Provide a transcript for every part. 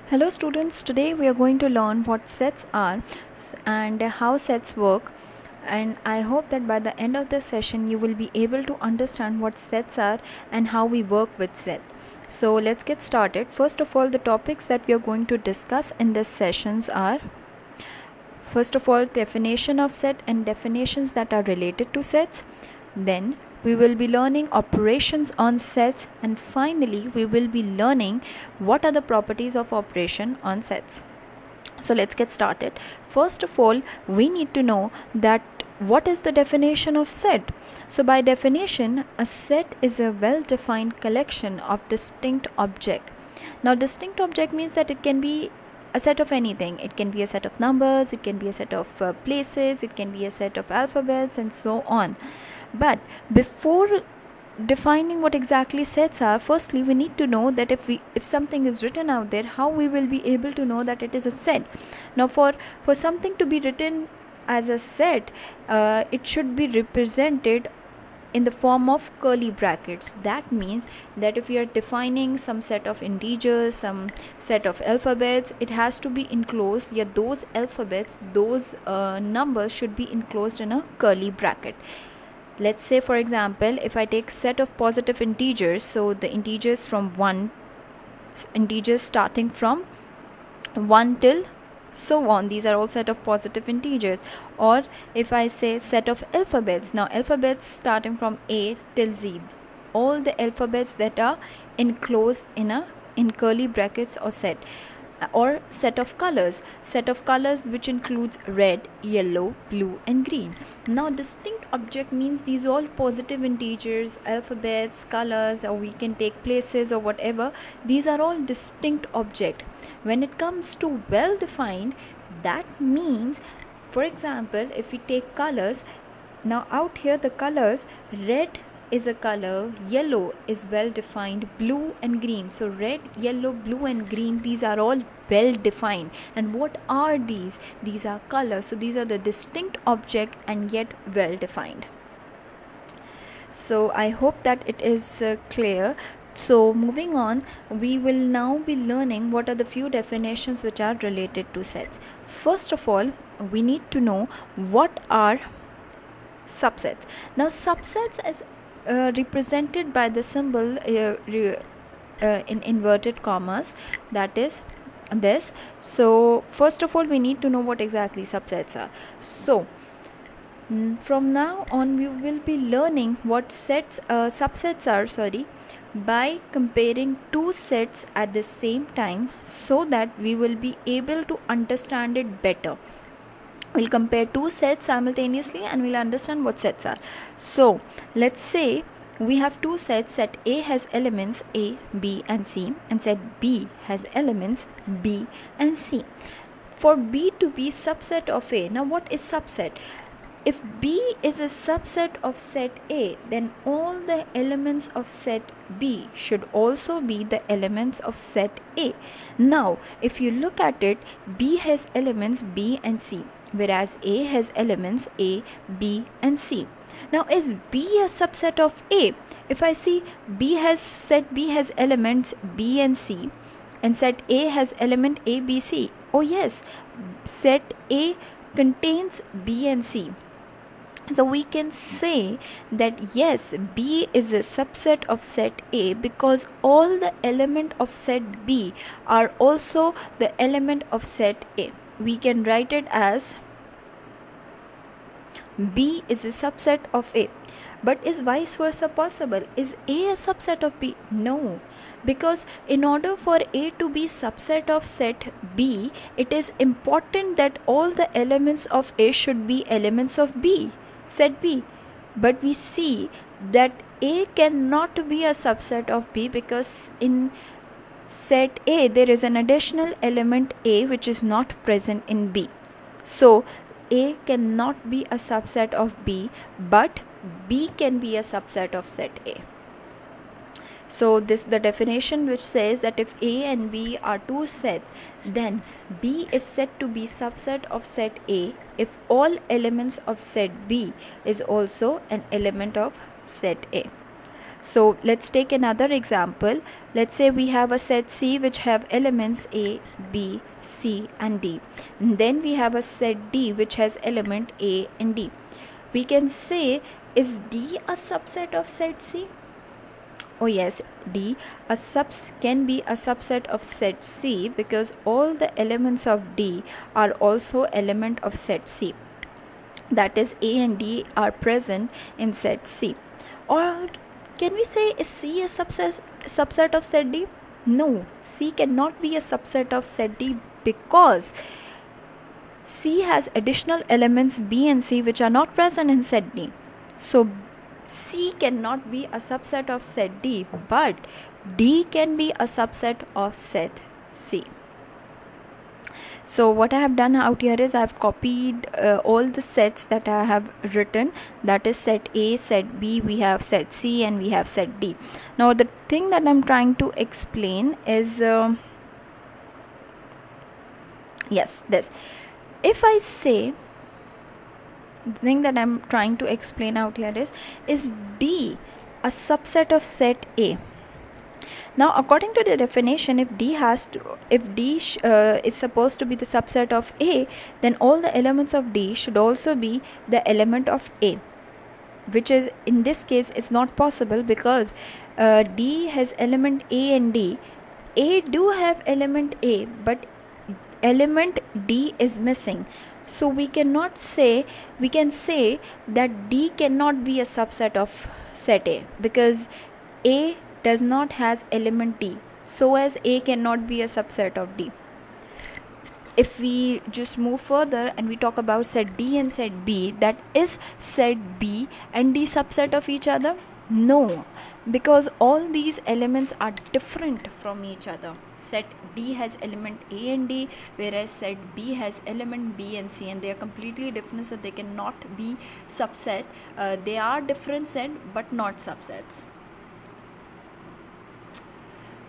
Hello students, today we are going to learn what sets are and how sets work, and I hope that by the end of the session you will be able to understand what sets are and how we work with sets. So let's get started. First of all, the topics that we are going to discuss in this sessions are, first of all, definition of set and definitions that are related to sets. Then we will be learning operations on sets, and finally we will be learning what are the properties of operation on sets. So let's get started. First of all, we need to know that what is the definition of set. So by definition, a set is a well-defined collection of distinct objects. Now distinct object means that it can be a set of anything. It can be a set of numbers, it can be a set of places, it can be a set of alphabets, and so on. But before defining what exactly sets are, firstly we need to know that if something is written out there, how we will be able to know that it is a set. Now for something to be written as a set, it should be represented in the form of curly brackets. That means that if we are defining some set of integers, some set of alphabets, it has to be enclosed, yet those alphabets, those numbers should be enclosed in a curly bracket. Let's say, for example, if I take set of positive integers, so the integers from 1, integers starting from 1 till so on, these are all set of positive integers. Or if I say set of alphabets, now alphabets starting from A till Z, all the alphabets that are enclosed in curly brackets or set. Or set of colors which includes red, yellow, blue and green. Now distinct object means these all positive integers, alphabets, colors, or we can take places or whatever. These are all distinct object. When it comes to well defined, that means, for example, if we take colors, now out here the colors, red is a color, yellow is well defined, blue and green. So red, yellow, blue and green, these are all well defined. And what are these? These are colors. So these are the distinct object and yet well defined. So I hope that it is clear. So moving on, we will now be learning what are the few definitions which are related to sets. First of all, we need to know what are subsets. Now subsets is represented by the symbol in inverted commas, that is this. So first of all, we need to know what exactly subsets are. So from now on we will be learning what subsets are by comparing two sets at the same time, so that we will be able to understand it better. We'll compare two sets simultaneously and we'll understand what sets are. So let's say we have two sets. Set A has elements A, B and C, and set B has elements B and C. For B to be subset of A, now what is subset? If B is a subset of set A, then all the elements of set B should also be the elements of set A. Now if you look at it, B has elements B and C, whereas A has elements A, B and C. Now is B a subset of A? If I see set B has elements B and C, and set A has element A, B, C. Oh yes, set A contains B and C. So we can say that yes, B is a subset of set A because all the element of set B are also the element of set A. We can write it as B is a subset of A. But is vice versa possible? Is A a subset of B? No, because in order for A to be subset of set B, it is important that all the elements of A should be elements of B, set B. But we see that A cannot be a subset of B because in set A there is an additional element A which is not present in B. So A cannot be a subset of B, but B can be a subset of set A. So this the definition which says that if A and B are two sets, then B is said to be subset of set A if all elements of set B is also an element of set A. So let's take another example. Let's say we have a set C which have elements A, B, C and D. And then we have a set D which has element A and D. We can say, is D a subset of set C? Oh yes, D can be a subset of set C because all the elements of D are also element of set C. That is, A and D are present in set C. Or can we say, is C a subset of set D? No, C cannot be a subset of set D because C has additional elements B and C which are not present in set D. So C cannot be a subset of set D, but D can be a subset of set C. So what I have done out here is I have copied all the sets that I have written, that is set A, set B, we have set C and we have set D. Now the thing that I'm trying to explain is yes, this. If I say, the thing that I'm trying to explain out here is D a subset of set A? Now according to the definition, if D is supposed to be the subset of A, then all the elements of D should also be the element of A, which is in this case is not possible because D has element A and D. A do have element A, but element D is missing. So we can say that D cannot be a subset of set A because A does not has element D, so as A cannot be a subset of D. If we just move further and we talk about set D and set B, that is set B and D subset of each other? No, because all these elements are different from each other. Set D has element A and D, whereas set B has element B and C, and they are completely different, so they cannot be subset. They are different set but not subsets.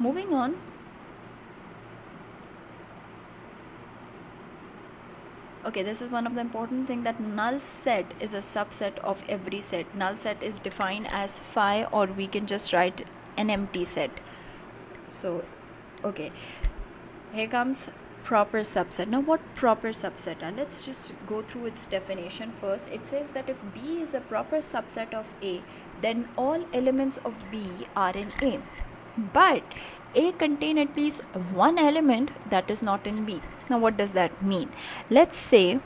Moving on, okay, this is one of the important thing, that null set is a subset of every set. Null set is defined as phi, or we can just write an empty set. So okay, here comes proper subset. Now what proper subset are? Let's just go through its definition first. It says that if B is a proper subset of A, then all elements of B are in A, but A contain at least one element that is not in B. Now what does that mean? Let's say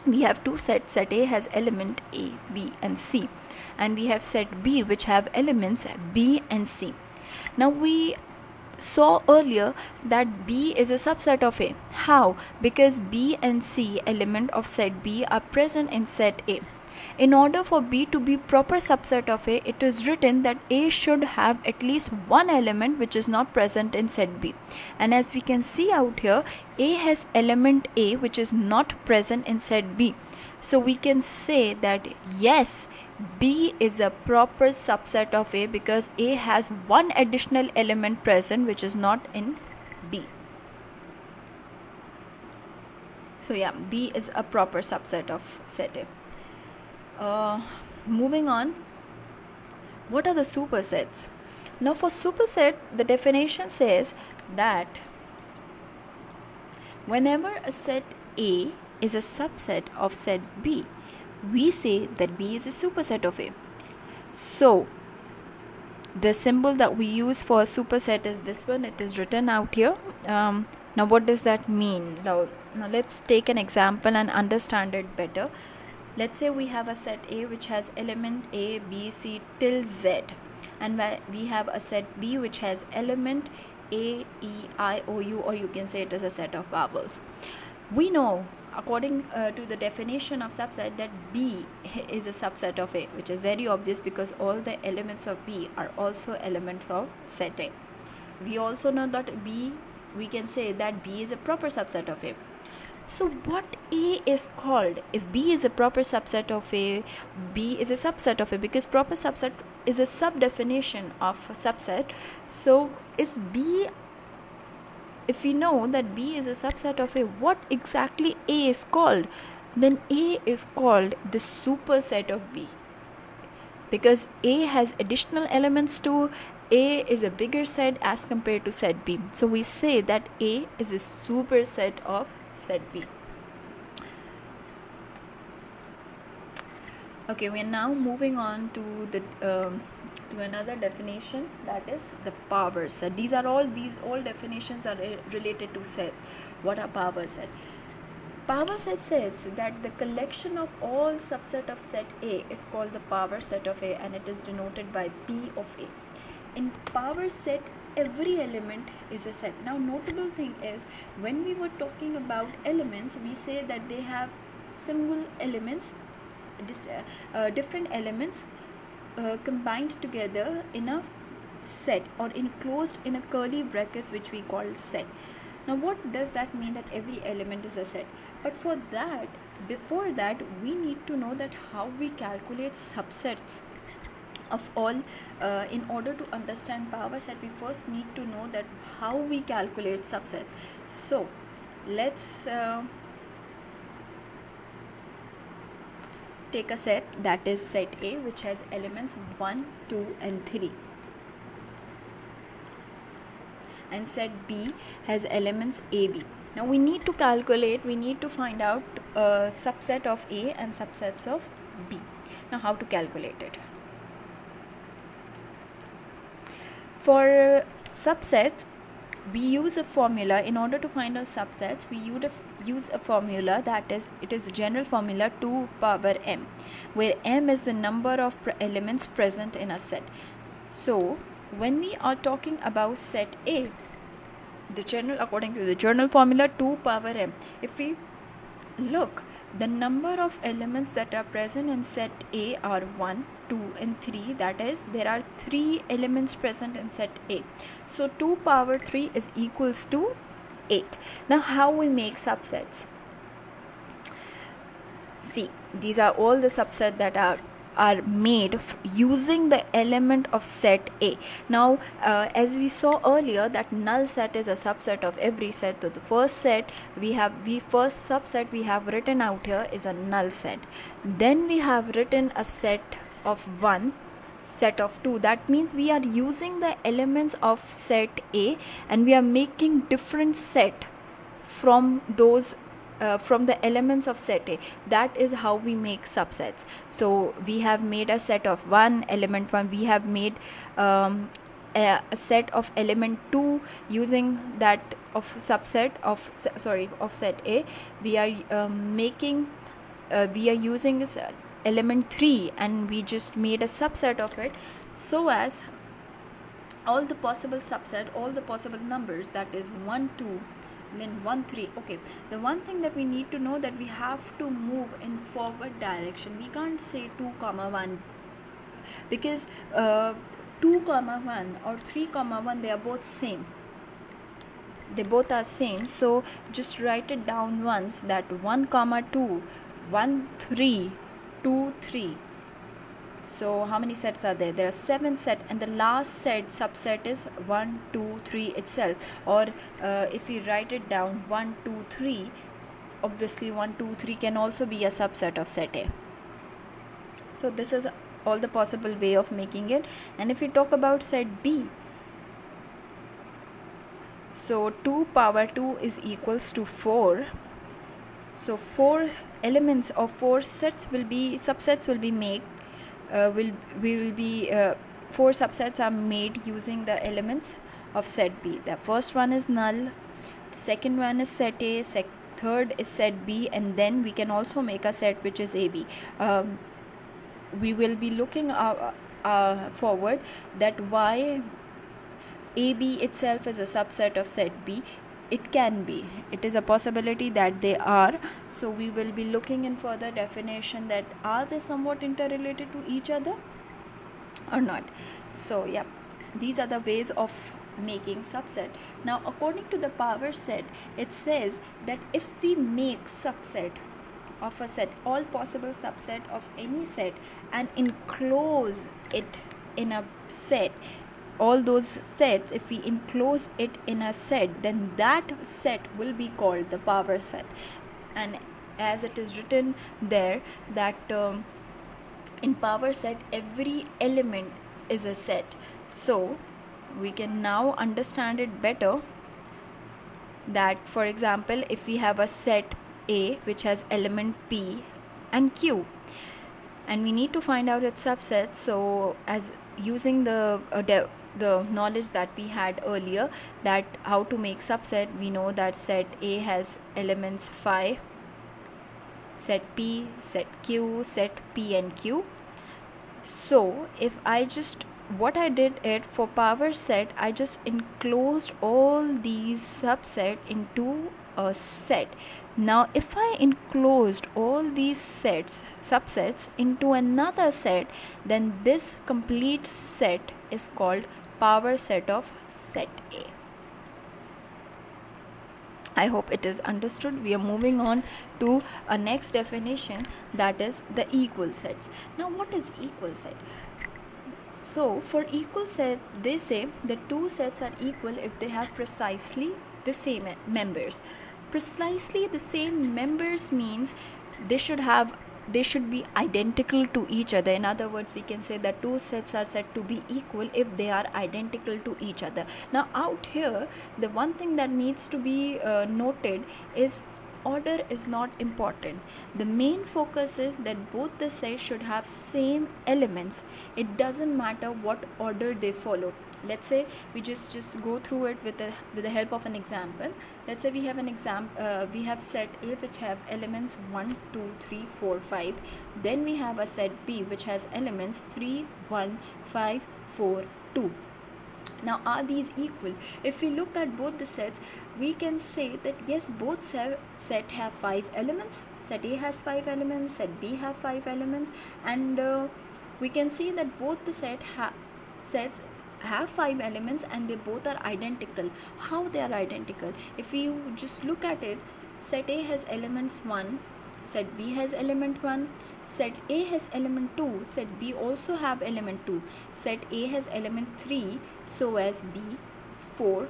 we have two sets. Set A has element A, B and C, and we have set B which have elements B and C. Now we saw earlier that B is a subset of A. How? Because B and C element of set B are present in set A. In order for B to be proper subset of A, it is written that A should have at least one element which is not present in set B. And as we can see out here, A has element A which is not present in set B. So we can say that yes, B is a proper subset of A because A has one additional element present which is not in B. So yeah, B is a proper subset of set A. Moving on, what are the supersets? Now for superset, the definition says that whenever a set A is a subset of set B, we say that B is a superset of A. So the symbol that we use for a superset is this one. It is written out here. Now what does that mean? Now let's take an example and understand it better. Let's say we have a set A which has element A, B, C till Z, and we have a set B which has element A, E, I, O, U, or you can say it as a set of vowels. We know according to the definition of subset that B is a subset of A, which is very obvious because all the elements of B are also elements of set A. We also know that we can say that B is a proper subset of A. So what A is called? If B is a proper subset of A, B is a subset of A, because proper subset is a sub-definition of a subset. So is B, if we know that B is a subset of A, what exactly A is called? Then A is called the superset of B. because A has additional elements too. A is a bigger set as compared to set B. So we say that A is a superset of set B. Okay, we are now moving on to the to another definition, that is the power set. These all definitions are related to sets. What are power set? Power set says that the collection of all subset of set A is called the power set of A, and it is denoted by P of A. In power set, every element is a set. Now, notable thing is, when we were talking about elements, we say that they have single elements, different elements combined together in a set or enclosed in a curly brackets, which we call set. Now, what does that mean, that every element is a set? But for that, before that, we need to know that how we calculate subsets of all. In order to understand power set, we first need to know that how we calculate subsets. So let's take a set, that is set A, which has elements 1, 2 and 3, and set B has elements A, B. Now we need to calculate, we need to find out subset of A and subsets of B. Now how to calculate it? For subset, we use a formula. In order to find out subsets, we use a formula, that is, it is a general formula, 2 power m, where m is the number of elements present in a set. So when we are talking about set A, according to the general formula, 2 power m, if we look, the number of elements that are present in set A are 1, 2 and 3. That is, there are 3 elements present in set A. So 2 power 3 is equals to 8. Now how we make subsets? See, these are all the subsets that are made using the element of set A. Now as we saw earlier, that null set is a subset of every set. So the first subset we have written out here is a null set. Then we have written a set of 1, set of 2. That means we are using the elements of set A and we are making different set from those from the elements of set A. That is how we make subsets. So we have made a set of 1, element 1. We have made a set of element 2 using that of subset of set A. We are using element 3 and we just made a subset of it, so as all the possible subset, all the possible numbers, that is 1, 2, then 1, 3. Okay, the one thing that we need to know, that we have to move in forward direction. We can't say 2 comma 1, because 2 comma 1 or 3 comma 1, they are both same, they both are same. So just write it down once, that 1 comma 2, 1, 3, 2, 3. So how many sets are there? There are 7 sets, and the last subset is 1, 2, 3 itself. Or if we write it down 1, 2, 3, obviously 1, 2, 3 can also be a subset of set A. So this is all the possible way of making it. And if we talk about set B, so 2 power 2 is equals to 4. So 4 elements or 4 subsets will be made. 4 subsets are made using the elements of set B. The first one is null, the second one is set A, third is set B, and then we can also make a set which is AB. We will be looking forward that why AB itself is a subset of set B. It can be, it is a possibility that they are. So we will be looking in further definition that are they somewhat interrelated to each other or not. So yeah, these are the ways of making subset. Now according to the power set, it says that if we make subset of a set, all possible subset of any set, and enclose it in a set, all those sets, if we enclose it in a set, then that set will be called the power set. And as it is written there, that in power set every element is a set. So we can now understand it better, that for example, if we have a set A which has element P and Q, and we need to find out its subset, so as using the knowledge that we had earlier, that how to make subset, we know that set A has elements phi, set P, set Q, set P and Q. So if I just, what I did it for power set, I just enclosed all these subset into a set. Now if I enclosed all these subsets into another set, then this complete set is called power set of set A. I hope it is understood. We are moving on to a next definition, that is the equal sets. Now what is equal set? So for equal set, they say the two sets are equal if they have precisely the same members. Precisely the same members means they should be identical to each other. In other words, we can say that two sets are said to be equal if they are identical to each other. Now out here, the one thing that needs to be noted is order is not important. The main focus is that both the sets should have same elements. It doesn't matter what order they follow. Let's say we just go through it with the help of an example. Let's say we have we have set A which have elements 1, 2, 3, 4, 5. Then we have a set B which has elements 3, 1, 5, 4, 2. Now are these equal? If we look at both the sets, we can say that yes, both set have 5 elements. Set A has 5 elements, set B have 5 elements, and we can see that both the sets have 5 elements and they both are identical. How they are identical? If you just look at it, set A has elements 1, set B has element 1, set A has element 2, set B also have element 2, set A has element 3, so as B, 4,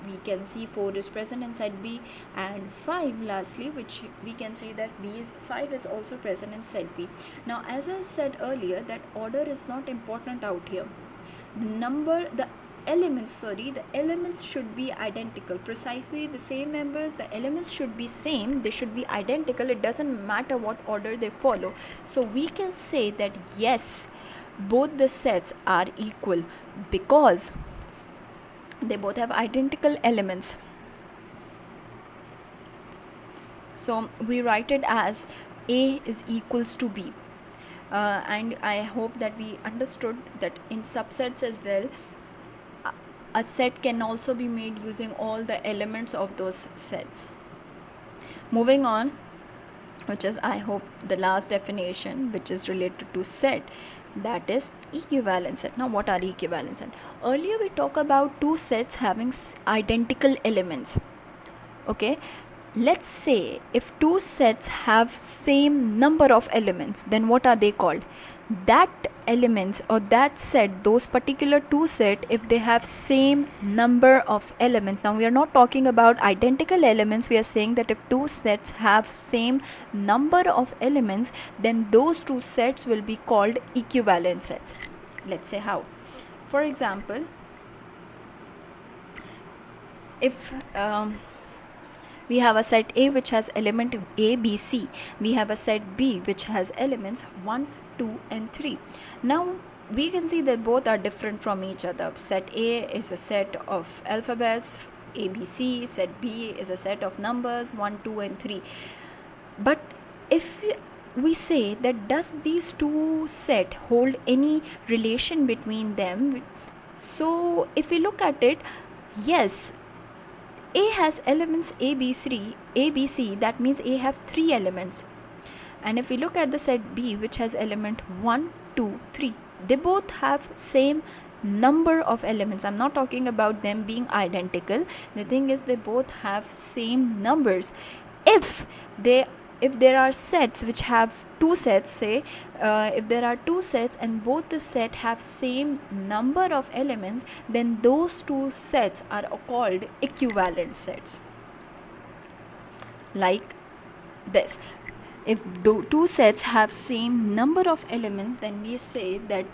we can see 4 is present in set B, and 5 lastly, which we can say that 5 is also present in set B. Now as I said earlier, that order is not important out here. The elements should be identical, precisely the same members. The elements should be same, they should be identical. It doesn't matter what order they follow. So we can say that yes, both the sets are equal because they both have identical elements. So we write it as A is equals to B. And I hope that we understood that in subsets as well, a set can also be made using all the elements of those sets. Moving on, which is I hope the last definition, which is related to set, that is equivalent set. Now what are equivalent set? Earlier we talked about two sets having identical elements. Okay, let's say if two sets have same number of elements, then what are they called? That elements or that set, those particular two set, if they have same number of elements. Now we are not talking about identical elements, we are saying that if two sets have same number of elements, then those two sets will be called equivalent sets. Let's say how. For example, if we have a set A which has element A, B, C. We have a set B which has elements 1, 2 and 3. Now we can see that both are different from each other. Set A is a set of alphabets, A, B, C. Set B is a set of numbers 1, 2 and 3. But if we say that does these two set hold any relation between them? So if we look at it, yes, A has elements A, B, C, that means A have 3 elements. And if we look at the set B which has element 1, 2, 3, they both have same number of elements. I'm not talking about them being identical. The thing is they both have same numbers. If there are sets which have two sets, say if there are two sets and both the set have same number of elements, then those two sets are called equivalent sets. Like this. if two sets have same number of elements, then we say that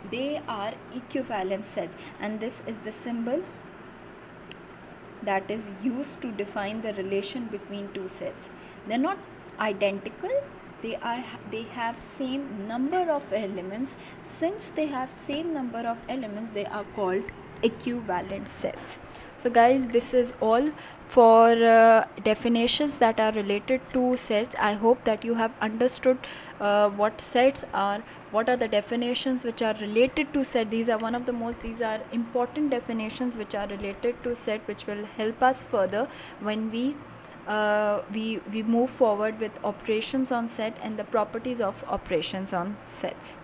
they are equivalent sets, and this is the symbol that is used to define the relation between two sets. They're not identical, they have same number of elements. Since they have same number of elements, they are called equivalent sets. So guys, this is all for definitions that are related to sets. I hope that you have understood what sets are, what are the definitions which are related to set. These are these are important definitions which are related to set, which will help us further when we move forward with operations on set and the properties of operations on sets.